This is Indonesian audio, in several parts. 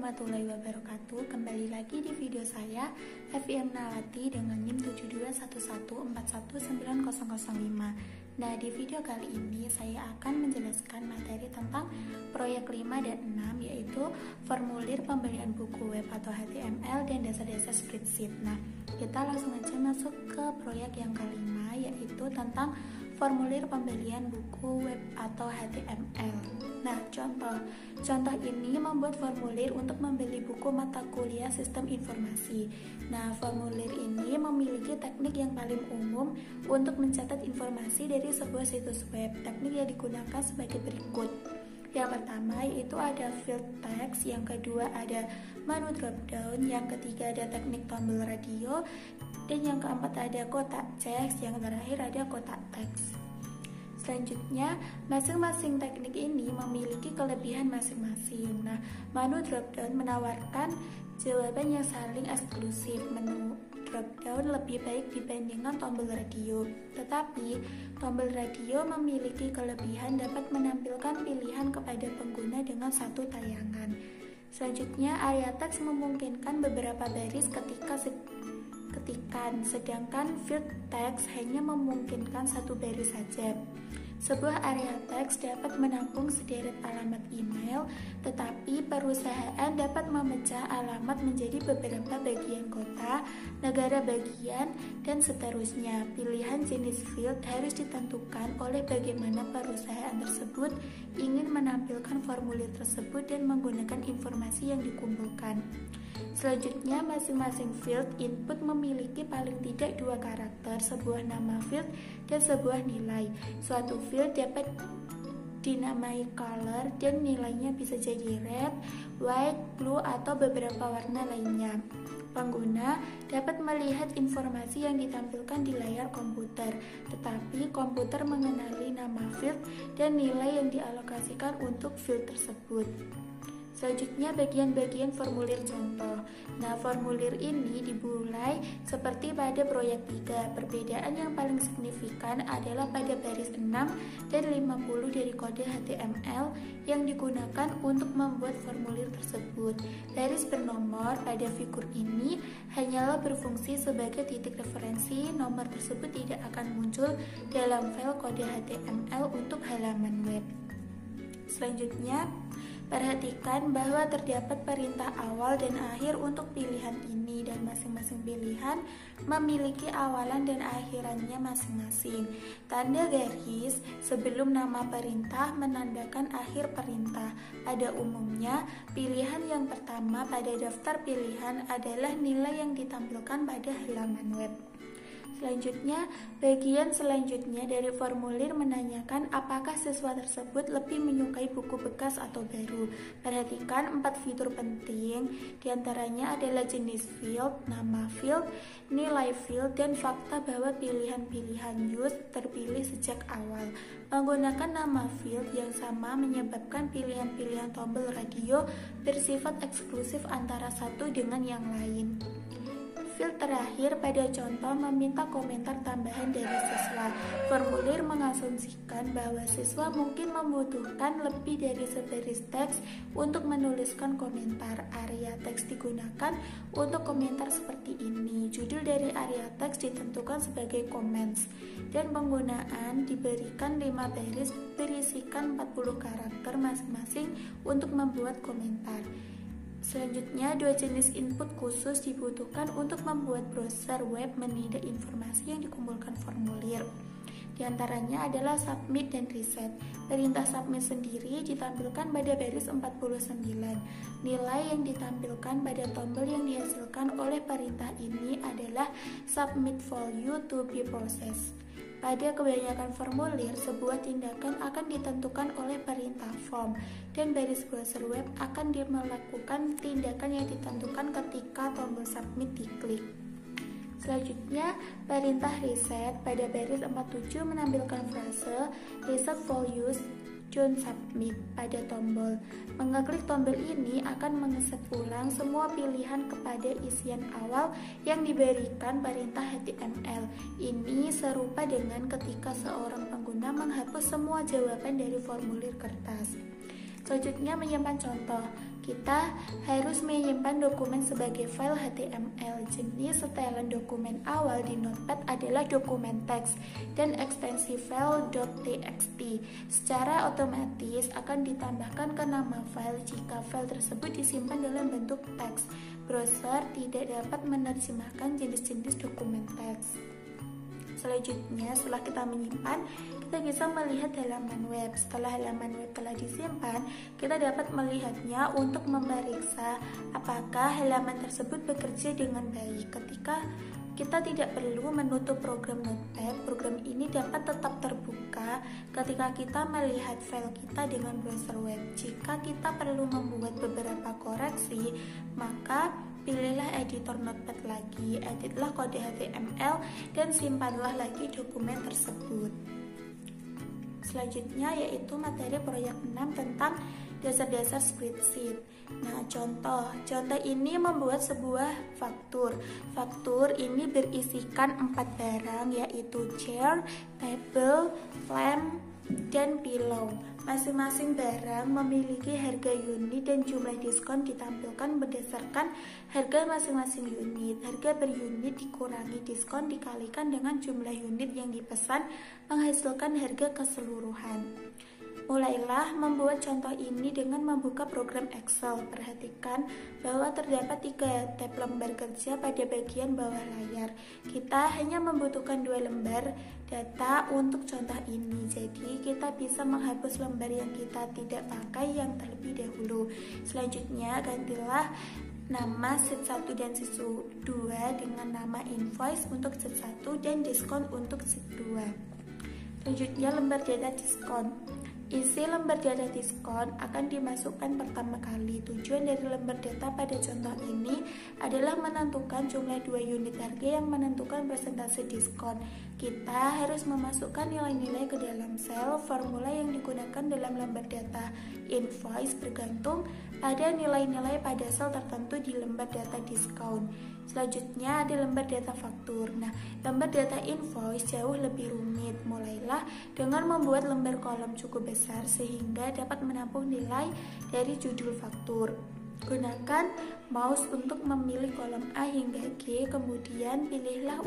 warahmatullahi wabarakatuh. Kembali lagi di video saya FIM Nalati dengan NIM 721141905. Nah, di video kali ini saya akan menjelaskan materi tentang proyek 5 dan 6, yaitu formulir pembelian buku web atau HTML dan dasar-dasar spreadsheet. Nah, kita langsung aja masuk ke proyek yang kelima, yaitu tentang formulir pembelian buku web atau HTML. Nah, contoh ini membuat formulir untuk membeli buku mata kuliah sistem informasi. Nah, formulir ini memiliki teknik yang paling umum untuk mencatat informasi dari sebuah situs web. Teknik yang digunakan sebagai berikut. Yang pertama yaitu ada field text, yang kedua ada menu dropdown, yang ketiga ada teknik tombol radio, dan yang keempat ada kotak teks, yang terakhir ada kotak teks. Selanjutnya, masing-masing teknik ini memiliki kelebihan masing-masing. Nah, menu dropdown menawarkan jawaban yang saling eksklusif. Menu dropdown lebih baik dibandingkan tombol radio, tetapi tombol radio memiliki kelebihan dapat menampilkan pilihan kepada pengguna dengan satu tayangan. Selanjutnya, area teks memungkinkan beberapa baris ketikan, sedangkan field text hanya memungkinkan satu baris saja. Sebuah area teks dapat menampung sederet alamat email, tetapi perusahaan dapat memecah alamat menjadi beberapa bagian kota, negara bagian, dan seterusnya. Pilihan jenis field harus ditentukan oleh bagaimana perusahaan tersebut ingin menampilkan formulir tersebut dan menggunakan informasi yang dikumpulkan. Selanjutnya, masing-masing field input memiliki paling tidak 2 karakter, sebuah nama field, dan sebuah nilai. Suatu field dapat dinamai color dan nilainya bisa jadi red, white, blue, atau beberapa warna lainnya. Pengguna dapat melihat informasi yang ditampilkan di layar komputer, tetapi komputer mengenali nama field dan nilai yang dialokasikan untuk field tersebut. Selanjutnya, bagian-bagian formulir contoh. Nah, formulir ini dimulai seperti pada proyek 3. Perbedaan yang paling signifikan adalah pada baris 6 dan 50 dari kode HTML yang digunakan untuk membuat formulir tersebut. Baris bernomor pada figur ini hanyalah berfungsi sebagai titik referensi. Nomor tersebut tidak akan muncul dalam file kode HTML untuk halaman web. Selanjutnya, perhatikan bahwa terdapat perintah awal dan akhir untuk pilihan ini, dan masing-masing pilihan memiliki awalan dan akhirannya masing-masing. Tanda garis sebelum nama perintah menandakan akhir perintah. Pada umumnya, pilihan yang pertama pada daftar pilihan adalah nilai yang ditampilkan pada halaman web. Selanjutnya, bagian selanjutnya dari formulir menanyakan apakah siswa tersebut lebih menyukai buku bekas atau baru. Perhatikan 4 fitur penting, diantaranya adalah jenis field, nama field, nilai field, dan fakta bahwa pilihan-pilihan use terpilih sejak awal. Menggunakan nama field yang sama menyebabkan pilihan-pilihan tombol radio bersifat eksklusif antara satu dengan yang lain. Field terakhir pada contoh meminta komentar tambahan dari siswa. Formulir mengasumsikan bahwa siswa mungkin membutuhkan lebih dari sebaris teks untuk menuliskan komentar. Area teks digunakan untuk komentar seperti ini. Judul dari area teks ditentukan sebagai comments, dan penggunaan diberikan 5 baris berisikan 40 karakter masing-masing untuk membuat komentar. Selanjutnya, 2 jenis input khusus dibutuhkan untuk membuat browser web menindak informasi yang dikumpulkan formulir. Di antaranya adalah submit dan reset. Perintah submit sendiri ditampilkan pada baris 49. Nilai yang ditampilkan pada tombol yang dihasilkan oleh perintah ini adalah submit value to be processed. Pada kebanyakan formulir, sebuah tindakan akan ditentukan oleh perintah form, dan baris browser web akan melakukan tindakan yang ditentukan ketika tombol submit diklik. Selanjutnya, perintah reset pada baris 47 menampilkan frase reset values don't submit pada tombol. Mengeklik tombol ini akan mengeset ulang semua pilihan kepada isian awal yang diberikan perintah HTML. Ini serupa dengan ketika seorang pengguna menghapus semua jawaban dari formulir kertas. Selanjutnya, menyimpan contoh. kita harus menyimpan dokumen sebagai file HTML. Jenis setelan dokumen awal di Notepad adalah dokumen teks dan ekstensi file .txt. Secara otomatis akan ditambahkan ke nama file jika file tersebut disimpan dalam bentuk teks. Browser tidak dapat menerjemahkan jenis-jenis dokumen teks. Selanjutnya, setelah kita menyimpan, kita bisa melihat halaman web. Setelah halaman web telah disimpan, kita dapat melihatnya untuk memeriksa apakah halaman tersebut bekerja dengan baik. Ketika kita tidak perlu menutup program Notepad, program ini dapat tetap terbuka ketika kita melihat file kita dengan browser web. Jika kita perlu membuat beberapa koreksi, maka pilihlah editor Notepad lagi, editlah kode HTML, dan simpanlah lagi dokumen tersebut. Selanjutnya yaitu materi proyek 6 tentang dasar-dasar spreadsheet. Nah, contoh ini membuat sebuah faktur. Faktur ini berisikan 4 barang, yaitu chair, table, lamp, dan pillow. Masing-masing barang memiliki harga unit dan jumlah diskon ditampilkan berdasarkan harga masing-masing unit. Harga per unit dikurangi diskon dikalikan dengan jumlah unit yang dipesan menghasilkan harga keseluruhan. Mulailah membuat contoh ini dengan membuka program Excel. Perhatikan bahwa terdapat 3 tab lembar kerja pada bagian bawah layar. Kita hanya membutuhkan 2 lembar data untuk contoh ini. Jadi kita bisa menghapus lembar yang kita tidak pakai yang terlebih dahulu. Selanjutnya gantilah nama sheet 1 dan sheet 2 dengan nama invoice untuk sheet 1 dan diskon untuk sheet 2. Selanjutnya lembar data diskon. Isi lembar data diskon akan dimasukkan pertama kali. Tujuan dari lembar data pada contoh ini adalah menentukan jumlah 2 unit harga yang menentukan persentase diskon. Kita harus memasukkan nilai-nilai ke dalam sel. Formula yang digunakan dalam lembar data invoice bergantung pada nilai-nilai pada sel tertentu di lembar data diskon. Selanjutnya ada lembar data faktur. Nah, lembar data invoice jauh lebih rumit. Mulailah dengan membuat lembar kolom cukup besar sehingga dapat menampung nilai dari judul faktur. Gunakan mouse untuk memilih kolom A hingga G, kemudian pilihlah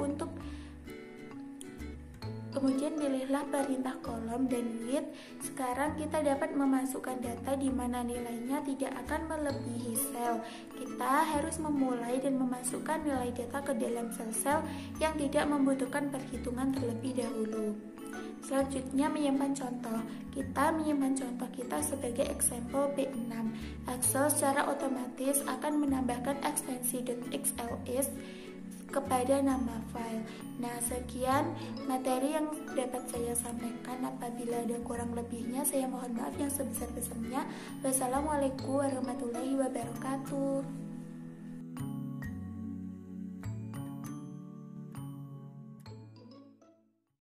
perintah kolom dan width. Sekarang kita dapat memasukkan data di mana nilainya tidak akan melebihi sel. Kita harus memulai dan memasukkan nilai data ke dalam sel-sel yang tidak membutuhkan perhitungan terlebih dahulu. Selanjutnya menyimpan contoh. Kita menyimpan contoh kita sebagai example B6. Excel secara otomatis akan menambahkan ekstensi .xls kepada nama file. Nah, sekian materi yang dapat saya sampaikan. Apabila ada kurang lebihnya, saya mohon maaf yang sebesar-besarnya. Wassalamualaikum warahmatullahi wabarakatuh.